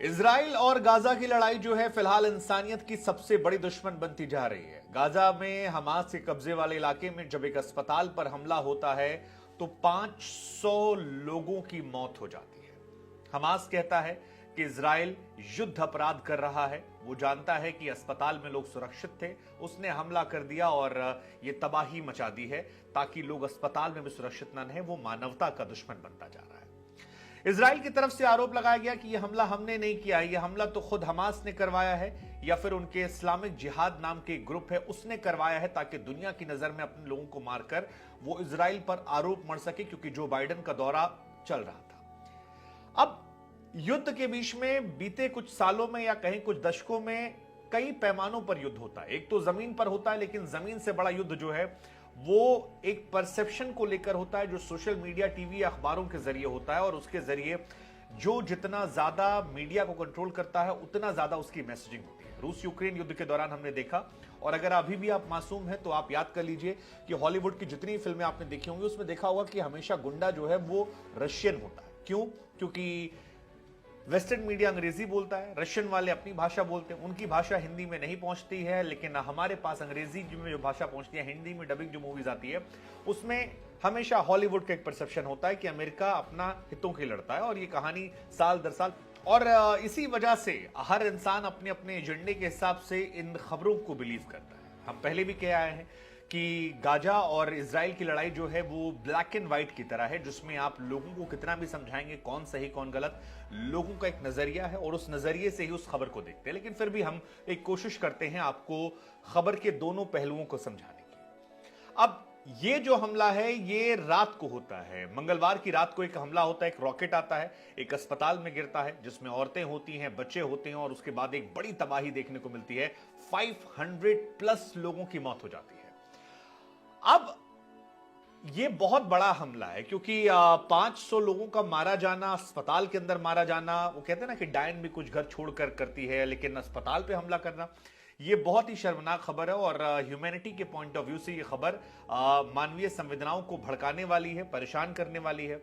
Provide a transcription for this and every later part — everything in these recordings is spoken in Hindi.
इजराइल और गाजा की लड़ाई जो है फिलहाल इंसानियत की सबसे बड़ी दुश्मन बनती जा रही है। गाजा में हमास के कब्जे वाले इलाके में जब एक अस्पताल पर हमला होता है तो 500 लोगों की मौत हो जाती है। हमास कहता है कि इजराइल युद्ध अपराध कर रहा है। वो जानता है कि अस्पताल में लोग सुरक्षित थे, उसने हमला कर दिया और ये तबाही मचा दी है ताकि लोग अस्पताल में भी सुरक्षित न रहें। वो मानवता का दुश्मन बनता जा रहा है। इजराइल की तरफ से आरोप लगाया गया कि यह हमला हमने नहीं किया है, यह हमला तो खुद हमास ने करवाया है या फिर उनके इस्लामिक जिहाद नाम के ग्रुप है उसने करवाया है ताकि दुनिया की नजर में अपने लोगों को मारकर वो इजराइल पर आरोप मढ़ सके, क्योंकि जो बाइडेन का दौरा चल रहा था। अब युद्ध के बीच में बीते कुछ सालों में या कहीं कुछ दशकों में कई पैमानों पर युद्ध होता है। एक तो जमीन पर होता है, लेकिन जमीन से बड़ा युद्ध जो है वो एक परसेप्शन को लेकर होता है, जो सोशल मीडिया, टीवी, अखबारों के जरिए होता है और उसके जरिए जो जितना ज्यादा मीडिया को कंट्रोल करता है उतना ज्यादा उसकी मैसेजिंग होती है। रूस यूक्रेन युद्ध के दौरान हमने देखा, और अगर अभी भी आप मासूम हैं तो आप याद कर लीजिए कि हॉलीवुड की जितनी फिल्में आपने देखी होंगी उसमें देखा होगा कि हमेशा गुंडा जो है वो रशियन होता है। क्यों? क्योंकि वेस्टर्न मीडिया अंग्रेजी बोलता है, रशियन वाले अपनी भाषा बोलते हैं, उनकी भाषा हिंदी में नहीं पहुंचती है, लेकिन हमारे पास अंग्रेजी में जो भाषा पहुंचती है, हिंदी में डबिंग जो मूवीज आती है उसमें हमेशा हॉलीवुड का एक परसेप्शन होता है कि अमेरिका अपना हितों की लड़ता है, और ये कहानी साल दर साल, और इसी वजह से हर इंसान अपने अपने एजेंडे के हिसाब से इन खबरों को बिलीव करता है। हम पहले भी कह आए हैं कि गाजा और इजराइल की लड़ाई जो है वो ब्लैक एंड व्हाइट की तरह है, जिसमें आप लोगों को कितना भी समझाएंगे कौन सही कौन गलत, लोगों का एक नजरिया है और उस नजरिए से ही उस खबर को देखते हैं। लेकिन फिर भी हम एक कोशिश करते हैं आपको खबर के दोनों पहलुओं को समझाने की। अब ये जो हमला है ये रात को होता है, मंगलवार की रात को एक हमला होता है, एक रॉकेट आता है, एक अस्पताल में गिरता है जिसमें औरतें होती हैं, बच्चे होते हैं, और उसके बाद एक बड़ी तबाही देखने को मिलती है। 500 प्लस लोगों की मौत हो जाती है। अब ये बहुत बड़ा हमला है क्योंकि 500 लोगों का मारा जाना, अस्पताल के अंदर मारा जाना, वो कहते हैं ना कि डायन भी कुछ घर छोड़कर करती है, लेकिन अस्पताल पे हमला करना ये बहुत ही शर्मनाक खबर है। और ह्यूमैनिटी के पॉइंट ऑफ व्यू से ये खबर मानवीय संवेदनाओं को भड़काने वाली है, परेशान करने वाली है।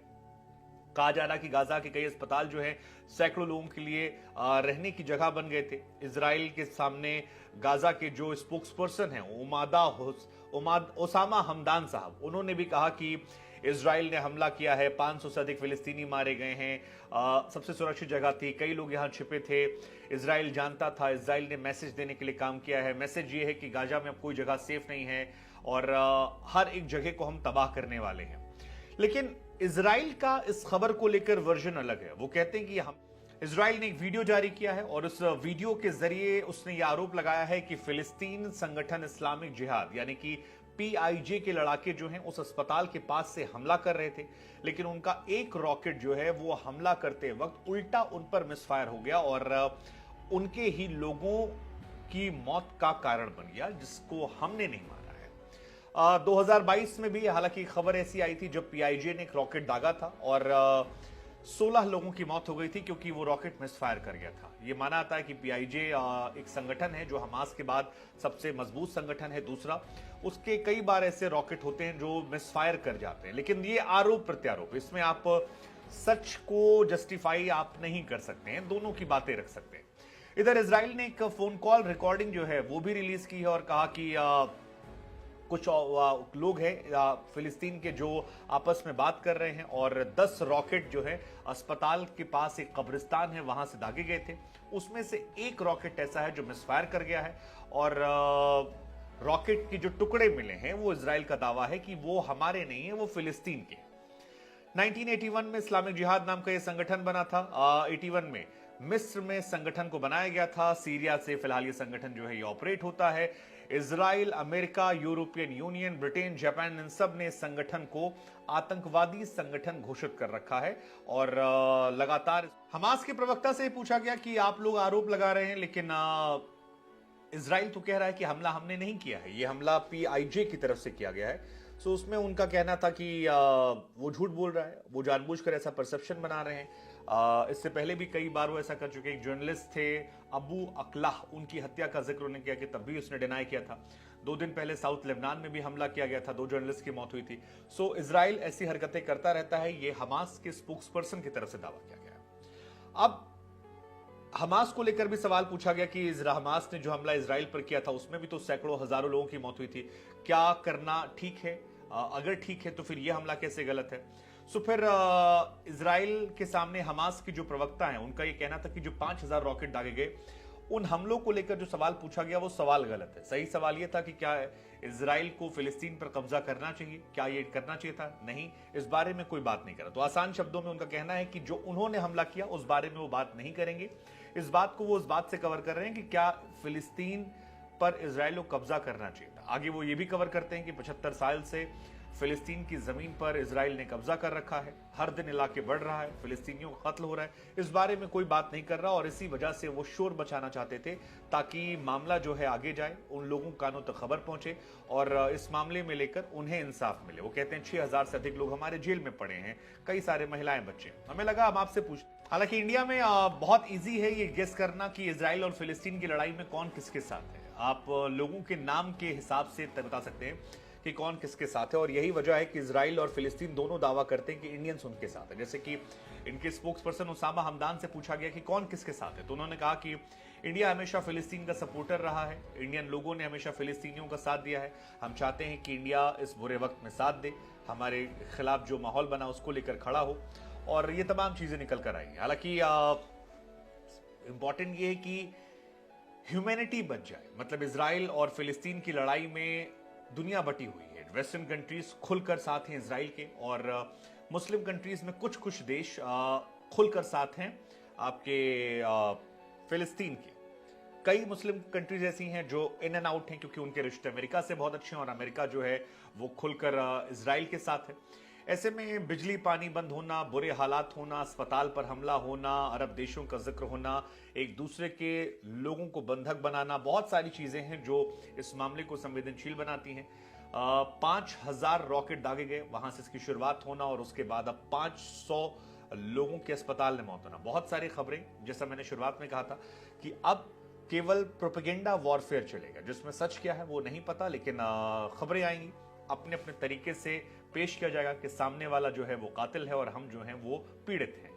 कहा जा रहा कि गाजा के कई अस्पताल जो है सैकड़ों लोगों के लिए रहने की जगह बन गए थे। इजराइल के सामने गाजा के जो स्पोक्स पर्सन हैं ओसामा हमदान साहब, उन्होंने भी कहा कि इजराइल ने हमला किया है, 500 से अधिक फिलिस्तीनी मारे गए हैं, सबसे सुरक्षित जगह थी, कई लोग यहां छिपे थे, इजराइल जानता था, इजराइल ने मैसेज देने के लिए काम किया है। मैसेज ये है कि गाजा में अब कोई जगह सेफ नहीं है और हर एक जगह को हम तबाह करने वाले हैं। लेकिन इजराइल का इस खबर को लेकर वर्जन अलग है। वो कहते हैं कि हम इजराइल ने एक वीडियो जारी किया है और उस वीडियो के जरिए उसने यह आरोप लगाया है कि फिलिस्तीन संगठन इस्लामिक जिहाद यानी कि PIJ के लड़ाके जो हैं उस अस्पताल के पास से हमला कर रहे थे, लेकिन उनका एक रॉकेट जो है वो हमला करते वक्त उल्टा उन पर मिसफायर हो गया और उनके ही लोगों की मौत का कारण बन गया, जिसको हमने नहीं माना है। 2022 में भी हालांकि खबर ऐसी आई थी जब PIJ ने एक रॉकेट दागा था और 16 लोगों की मौत हो गई थी क्योंकि वो रॉकेट मिसफायर कर गया था। ये माना जाता है कि PIJ एक संगठन है जो हमास के बाद सबसे मजबूत संगठन है। दूसरा, उसके कई बार ऐसे रॉकेट होते हैं जो मिसफायर कर जाते हैं, लेकिन ये आरोप प्रत्यारोप, इसमें आप सच को जस्टिफाई आप नहीं कर सकते हैं, दोनों की बातें रख सकते हैं। इधर इजराइल ने एक फोन कॉल रिकॉर्डिंग जो है वो भी रिलीज की है और कहा कि कुछ लोग हैं फिलिस्तीन के जो आपस में बात कर रहे हैं और 10 रॉकेट जो है अस्पताल के पास एक कब्रिस्तान है वहां से दागे गए थे। उसमें से एक रॉकेट ऐसा है जो मिसफायर कर गया है और रॉकेट के जो टुकड़े मिले हैं वो इजराइल का दावा है कि वो हमारे नहीं है, वो फिलिस्तीन के। 1981 में इस्लामिक जिहाद नाम का यह संगठन बना था। 81 में मिस्र में संगठन को बनाया गया था। सीरिया से फिलहाल ये संगठन जो है ये ऑपरेट होता है। Israel, America, European Union, Britain, Japan, इन सब ने इस संगठन को आतंकवादी संगठन घोषित कर रखा है और लगातार हमास के प्रवक्ता से पूछा गया कि आप लोग आरोप लगा रहे हैं, लेकिन इजराइल तो कह रहा है कि हमला हमने नहीं किया है, ये हमला PIJ की तरफ से किया गया है। सो उसमें उनका कहना था कि वो झूठ बोल रहा है, वो जानबूझकर ऐसा परसेप्शन बना रहे हैं। इससे पहले भी कई बार वो ऐसा कर चुके। एक जर्नलिस्ट थे अबू अकलाह, उनकी हत्या का जिक्र उन्होंने किया कि तब भी उसने डिनाई किया था। 2 दिन पहले साउथ लेबनान में भी हमला किया गया था, 2 जर्नलिस्ट की मौत हुई थी। सो इजराइल ऐसी हरकतें करता रहता है, ये हमास के स्पोक्स पर्सन की तरफ से दावा किया गया है। अब हमास को लेकर भी सवाल पूछा गया कि हमास ने जो हमला इजराइल पर किया था उसमें भी तो सैकड़ों हजारों लोगों की मौत हुई थी, क्या करना ठीक है? अगर ठीक है तो फिर यह हमला कैसे गलत है? सो फिर इजराइल के सामने हमास के जो प्रवक्ता हैं उनका यह कहना था कि जो 5,000 रॉकेट दागे गए, उन हमलों को लेकर जो सवाल पूछा गया वो सवाल गलत है। सही सवाल यह था कि क्या इजराइल को फिलिस्तीन पर कब्जा करना चाहिए, क्या ये करना चाहिए था? नहीं, इस बारे में कोई बात नहीं करा। तो आसान शब्दों में उनका कहना है कि जो उन्होंने हमला किया उस बारे में वो बात नहीं करेंगे। इस बात को वो इस बात से कवर कर रहे हैं कि क्या फिलिस्तीन पर इजराइल को कब्जा करना चाहिए था। आगे वो ये भी कवर करते हैं कि 75 साल से फिलिस्तीन की जमीन पर इजराइल ने कब्जा कर रखा है, हर दिन इलाके बढ़ रहा है, फिलिस्तीनियों का कत्ल हो रहा है, इस बारे में कोई बात नहीं कर रहा और इसी वजह से वो शोर बचाना चाहते थे ताकि मामला जो है आगे जाए, उन लोगों कानों तक खबर पहुंचे और इस मामले में लेकर उन्हें इंसाफ मिले। वो कहते हैं 6,000 से अधिक लोग हमारे जेल में पड़े हैं, कई सारे महिलाएं बच्चे। हमें लगा हम आपसे पूछ, हालांकि इंडिया में बहुत ईजी है ये गेस करना कि इजराइल और फिलिस्तीन की लड़ाई में कौन किसके साथ है। आप लोगों के नाम के हिसाब से बता सकते हैं कि कौन किसके साथ है और यही वजह है कि इजराइल और फिलिस्तीन दोनों दावा करते हैं कि इंडियंस उनके साथ है। जैसे कि इनके स्पोक्स पर्सन उसामा हमदान से पूछा गया कि कौन किसके साथ है, तो उन्होंने कहा कि इंडिया हमेशा फिलिस्तीन का सपोर्टर रहा है, इंडियन लोगों ने हमेशा फिलिस्तीनियों का साथ दिया है, हम चाहते हैं कि इंडिया इस बुरे वक्त में साथ दे, हमारे खिलाफ जो माहौल बना उसको लेकर खड़ा हो और ये तमाम चीजें निकल कर आई। हालांकि इंपॉर्टेंट ये है कि ह्यूमैनिटी बच जाए, मतलब इजराइल और फिलिस्तीन की लड़ाई में दुनिया बटी हुई है, वेस्टर्न कंट्रीज खुलकर साथ हैं इजराइल के और मुस्लिम कंट्रीज में कुछ कुछ देश खुलकर साथ हैं आपके फिलिस्तीन के। कई मुस्लिम कंट्रीज ऐसी हैं जो इन एंड आउट हैं क्योंकि उनके रिश्ते अमेरिका से बहुत अच्छे हैं और अमेरिका जो है वो खुलकर इजराइल के साथ है। ऐसे में बिजली पानी बंद होना, बुरे हालात होना, अस्पताल पर हमला होना, अरब देशों का जिक्र होना, एक दूसरे के लोगों को बंधक बनाना, बहुत सारी चीजें हैं जो इस मामले को संवेदनशील बनाती हैं। 5,000 रॉकेट दागे गए, वहां से इसकी शुरुआत होना और उसके बाद अब 500 लोगों के अस्पताल में मौत होना। बहुत सारी खबरें, जैसा मैंने शुरुआत में कहा था कि अब केवल प्रोपेगेंडा वॉरफेयर चलेगा, जिसमें सच क्या है वो नहीं पता, लेकिन खबरें आएंगी, अपने अपने तरीके से पेश किया जाएगा कि सामने वाला जो है वो कातिल है और हम जो हैं वो पीड़ित हैं।